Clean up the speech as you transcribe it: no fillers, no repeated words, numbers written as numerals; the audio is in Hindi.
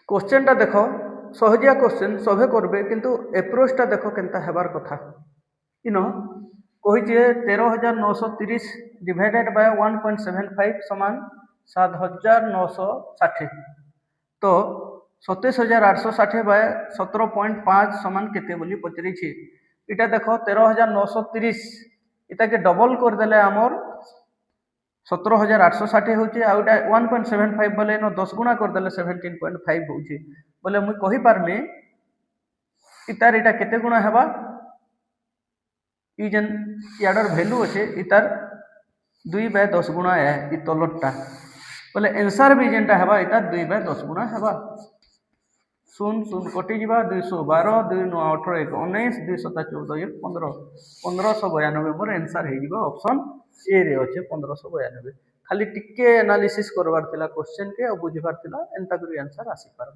क्वेश्चन टा देख सहजिया क्वेश्चन सभे करबे किंतु एप्रोचटा देख केनता हेबार कथा इन कही 13,930 डिवाइडेड बाय 1.75 समान 7,960 तो 27,860 बाय 17.5 समान केते बोली पचरी इटा देख 13,930 इटा के डबल करदेले आमर 17,860 होची आउटा 1.75 बोले नो 10 गुणा करदेले 17.5 होची बोले मुई कहि पारमी इतार इटा केते गुणा हेबा ई जेन याडर वैल्यू अच्छे इतार 2/10 गुणा है ई तलटटा बोले आंसर भी जेनटा हेबा इटा 2/10 गुणा हेबा 0 कटि जीवा 212 2 9 18 1 19 2 7 14 1 15 1592 मोर आंसर हे जीवा ऑप्शन ए रे अच्छे 1592 खाली टिके एनालिसिस करवार थिला क्वेश्चन के और बुझबार थिला एंता करी आंसर आसी पार।